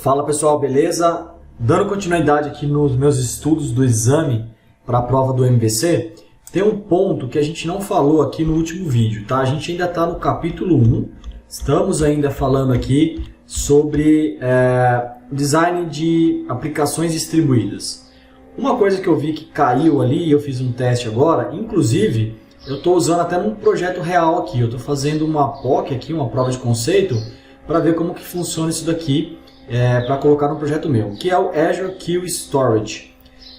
Fala pessoal, beleza? Dando continuidade aqui nos meus estudos do exame para a prova do MVC, tem um ponto que a gente não falou aqui no último vídeo, tá? A gente ainda está no capítulo 1, estamos ainda falando aqui sobre design de aplicações distribuídas. Uma coisa que eu vi que caiu ali, eu fiz um teste agora, inclusive eu estou usando até num projeto real aqui, eu estou fazendo uma POC aqui, uma prova de conceito, para ver como que funciona isso daqui, para colocar no projeto meu, que é o Azure Queue Storage.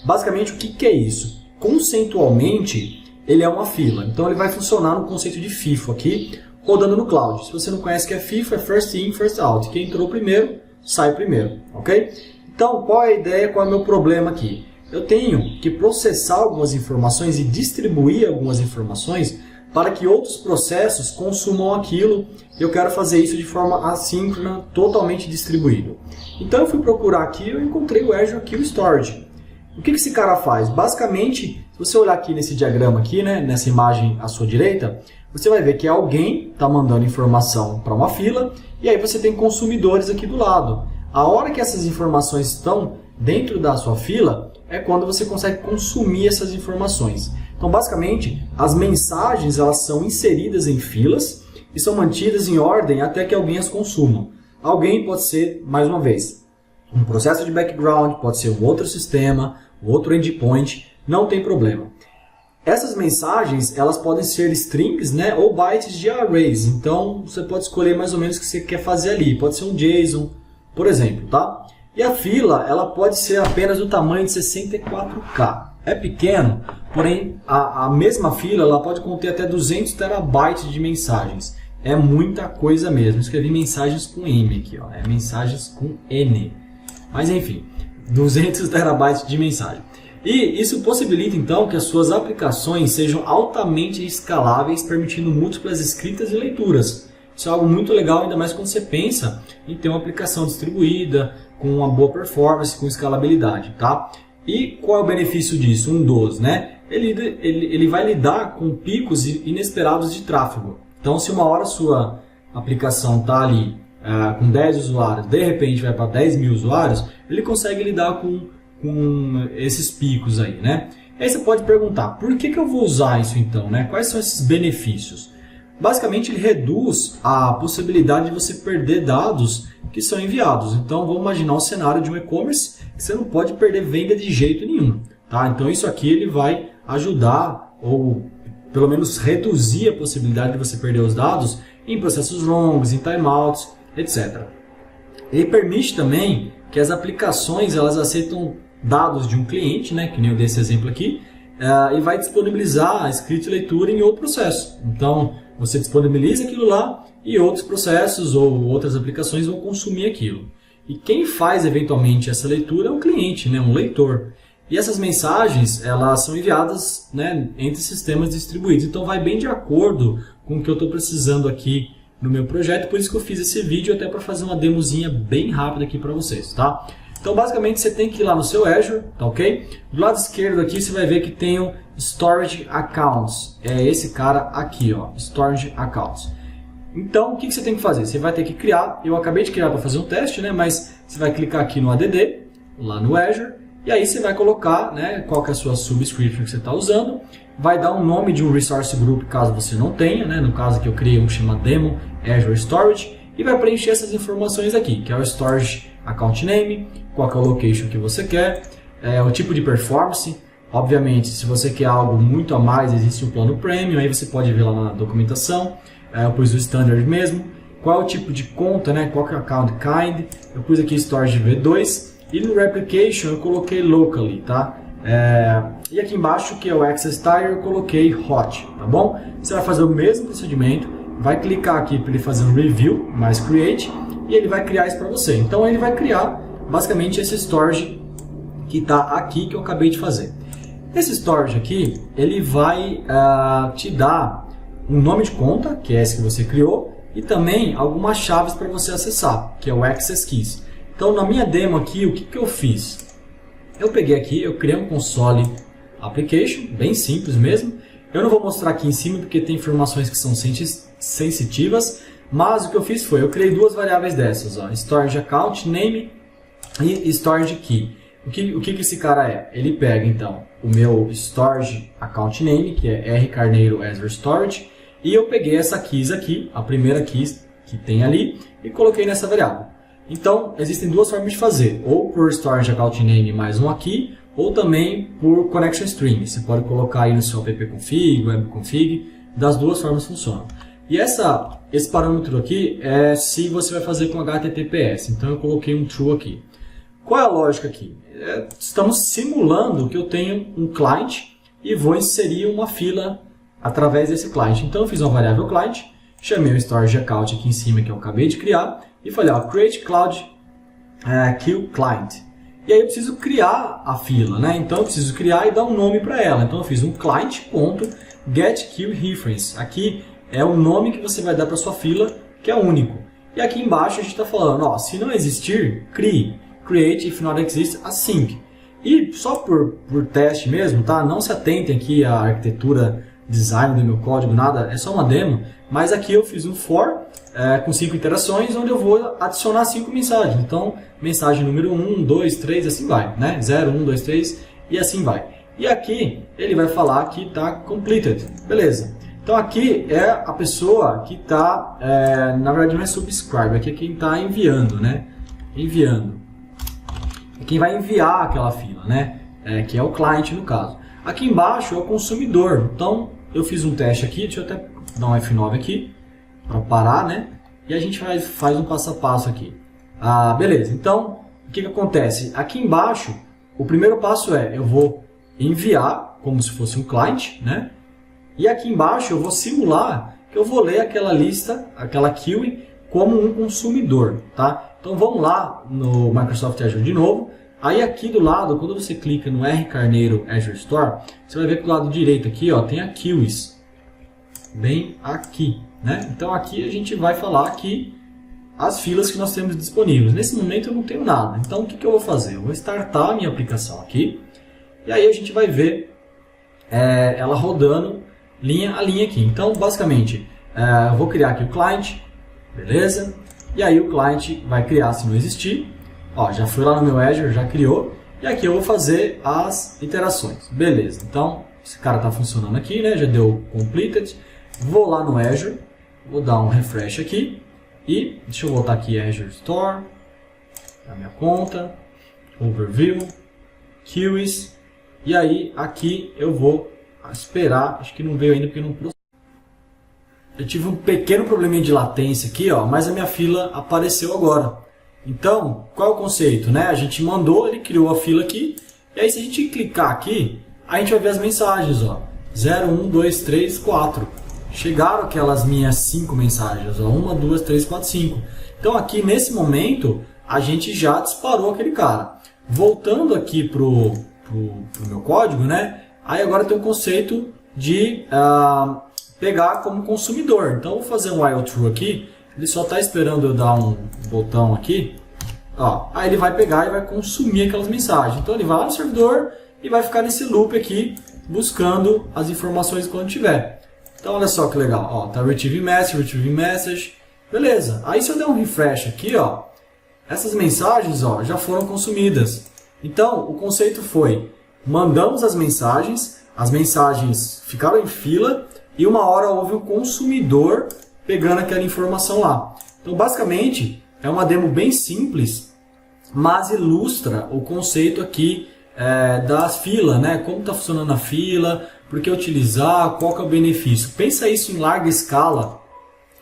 Basicamente, o que é isso? Conceitualmente, ele é uma fila, então ele vai funcionar no conceito de FIFO aqui, rodando no cloud. Se você não conhece o que é FIFO, é First In, First Out. Quem entrou primeiro, sai primeiro, ok? Então, qual é a ideia, qual é o meu problema aqui? Eu tenho que processar algumas informações e distribuir algumas informações para que outros processos consumam aquilo. Eu quero fazer isso de forma assíncrona, totalmente distribuído. Então eu fui procurar aqui e eu encontrei o Azure Queue Storage. O que esse cara faz? Basicamente, se você olhar aqui nesse diagrama aqui, né, nessa imagem à sua direita, você vai ver que alguém está mandando informação para uma fila e aí você tem consumidores aqui do lado. A hora que essas informações estão dentro da sua fila é quando você consegue consumir essas informações. Então, basicamente, as mensagens elas são inseridas em filas e são mantidas em ordem até que alguém as consuma. Alguém pode ser, mais uma vez, um processo de background, pode ser um outro sistema, outro endpoint, não tem problema. Essas mensagens elas podem ser strings, né, ou bytes de arrays. Então, você pode escolher mais ou menos o que você quer fazer ali. Pode ser um JSON, por exemplo, tá? E a fila ela pode ser apenas do tamanho de 64K. É pequeno, porém a mesma fila ela pode conter até 200 terabytes de mensagens. É muita coisa mesmo. Escrevi mensagens com M aqui, ó. É mensagens com N. Mas enfim, 200 terabytes de mensagem. E isso possibilita então que as suas aplicações sejam altamente escaláveis, permitindo múltiplas escritas e leituras. Isso é algo muito legal, ainda mais quando você pensa em ter uma aplicação distribuída, com uma boa performance, com escalabilidade, tá? E qual é o benefício disso? Um dos, né? Ele vai lidar com picos inesperados de tráfego. Então, se uma hora a sua aplicação está ali com 10 usuários, de repente vai para 10 mil usuários, ele consegue lidar com esses picos aí, né? E aí você pode perguntar, por que eu vou usar isso então, né? Quais são esses benefícios? Basicamente, ele reduz a possibilidade de você perder dados que são enviados. Então, vamos imaginar um cenário de um e-commerce que você não pode perder venda de jeito nenhum. Tá? Então, isso aqui ele vai ajudar, ou pelo menos reduzir a possibilidade de você perder os dados em processos longos, em timeouts, etc. Ele permite também que as aplicações elas aceitam dados de um cliente, né, que nem eu dei esse exemplo aqui, e vai disponibilizar a escrita e leitura em outro processo. Então, você disponibiliza aquilo lá e outros processos ou outras aplicações vão consumir aquilo. E quem faz eventualmente essa leitura é o cliente, né, um leitor. E essas mensagens elas são enviadas, né, entre sistemas distribuídos. Então vai bem de acordo com o que eu estou precisando aqui no meu projeto. Por isso que eu fiz esse vídeo até para fazer uma demozinha bem rápida aqui para vocês, tá? Então basicamente você tem que ir lá no seu Azure, tá ok? Do lado esquerdo aqui você vai ver que tem o Storage Accounts. É esse cara aqui, ó, Storage Accounts. Então o que você tem que fazer? Você vai ter que criar, eu acabei de criar para fazer um teste, né? Mas você vai clicar aqui no ADD, lá no Azure, e aí você vai colocar, né, qual que é a sua subscription que você está usando, vai dar um nome de um Resource Group caso você não tenha, né? No caso aqui eu criei um chama Demo Azure Storage, e vai preencher essas informações aqui, que é o Storage Account Name, qual que é o location que você quer, o tipo de performance. Obviamente, se você quer algo muito a mais, existe um plano Premium, aí você pode ver lá na documentação. Eu pus o Standard mesmo. Qual é o tipo de conta, né? Qual que é o Account Kind. Eu pus aqui Storage V2. E no Replication eu coloquei Locally, tá? E aqui embaixo, que é o Access Type, eu coloquei Hot, tá bom? Você vai fazer o mesmo procedimento. Vai clicar aqui para ele fazer um Review, mais Create. E ele vai criar isso para você. Então ele vai criar basicamente esse Storage que está aqui que eu acabei de fazer. Esse Storage aqui, ele vai te dar um nome de conta, que é esse que você criou, e também algumas chaves para você acessar, que é o Access Keys. Então, na minha demo aqui, o que eu fiz? Eu peguei aqui, eu criei um console application, bem simples mesmo. Eu não vou mostrar aqui em cima porque tem informações que são sensitivas, mas o que eu fiz foi, eu criei duas variáveis dessas, ó, Storage Account Name e Storage Key. O que esse cara é? Ele pega então o meu Storage Account Name, que é R Carneiro Azure Storage, e eu peguei essa keys aqui, a primeira keys que tem ali, e coloquei nessa variável. Então, existem duas formas de fazer, ou por Storage Account Name mais um aqui, ou também por Connection String. Você pode colocar aí no seu appconfig, webconfig, das duas formas funcionam. E esse parâmetro aqui é se você vai fazer com HTTPS, então eu coloquei um true aqui. Qual é a lógica aqui? Estamos simulando que eu tenho um client e vou inserir uma fila através desse client. Então eu fiz uma variável client, chamei o storage account aqui em cima que eu acabei de criar e falei, ó, create cloud queue client. E aí eu preciso criar a fila, né? Então eu preciso criar e dar um nome para ela. Então eu fiz um client.getQueueReference. Aqui é o nome que você vai dar para sua fila, que é único. E aqui embaixo a gente está falando, ó, se não existir, crie. Create, if not exist, async. E só por teste mesmo, tá? Não se atentem aqui à arquitetura design do meu código, nada, é só uma demo. Mas aqui eu fiz um for com 5 interações, onde eu vou adicionar 5 mensagens. Então, mensagem número 1, 2, 3, assim vai, né? 0, 1, 2, 3 e assim vai. E aqui ele vai falar que está completed, beleza. Então aqui é a pessoa que está, na verdade não é subscribe, aqui é quem está enviando, né? Enviando. Quem vai enviar aquela fila, né? Que é o cliente no caso. Aqui embaixo é o consumidor. Então eu fiz um teste aqui, deixa eu até dar um F9 aqui para parar, né? E a gente faz um passo a passo aqui. Beleza, então o que acontece? Aqui embaixo, o primeiro passo eu vou enviar como se fosse um cliente, né? E aqui embaixo eu vou simular que eu vou ler aquela lista, aquela queue, como um consumidor, tá? Então vamos lá no Microsoft Azure de novo. Aí aqui do lado, quando você clica no R Carneiro Azure Store, você vai ver que do lado direito aqui, ó, tem a queues. Bem aqui, né? Então aqui a gente vai falar aqui as filas que nós temos disponíveis. Nesse momento eu não tenho nada. Então o que eu vou fazer? Eu vou startar a minha aplicação aqui. E aí a gente vai ver ela rodando linha a linha aqui. Então basicamente eu vou criar aqui o client, beleza? E aí o client vai criar se não existir. Ó, já fui lá no meu Azure, já criou. E aqui eu vou fazer as iterações. Beleza, então esse cara está funcionando aqui, né? Já deu completed. Vou lá no Azure, vou dar um refresh aqui. E deixa eu voltar aqui Azure Store, a minha conta, Overview, Queues. E aí aqui eu vou esperar, acho que não veio ainda porque não processou. Eu tive um pequeno probleminha de latência aqui, ó, mas a minha fila apareceu agora. Então, qual é o conceito, né? A gente mandou, ele criou a fila aqui, e aí se a gente clicar aqui, a gente vai ver as mensagens, ó. 0, 1, 2, 3, 4. Chegaram aquelas minhas 5 mensagens, ó. 1, 2, 3, 4, 5. Então aqui nesse momento, a gente já disparou aquele cara. Voltando aqui pro meu código, né? Aí agora tem um conceito de pegar como consumidor. Então eu vou fazer um while true aqui. Ele só está esperando eu dar um botão aqui. Ó, aí ele vai pegar e vai consumir aquelas mensagens. Então ele vai lá no servidor e vai ficar nesse loop aqui, buscando as informações quando tiver. Então olha só que legal. Ó, tá retrieving message. Beleza. Aí se eu der um refresh aqui, ó, essas mensagens, ó, já foram consumidas. Então o conceito foi, mandamos as mensagens ficaram em fila e uma hora houve um consumidor pegando aquela informação lá. Então, basicamente, é uma demo bem simples, mas ilustra o conceito aqui das filas, né? Como está funcionando a fila, por que utilizar, qual que é o benefício. Pensa isso em larga escala,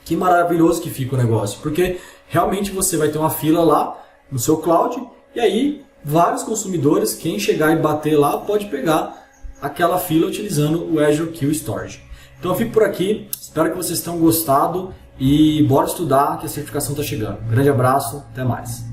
que maravilhoso que fica o negócio, porque realmente você vai ter uma fila lá no seu cloud, e aí vários consumidores, quem chegar e bater lá, pode pegar aquela fila utilizando o Azure Queue Storage. Então eu fico por aqui, espero que vocês tenham gostado e bora estudar que a certificação está chegando. Um grande abraço, até mais.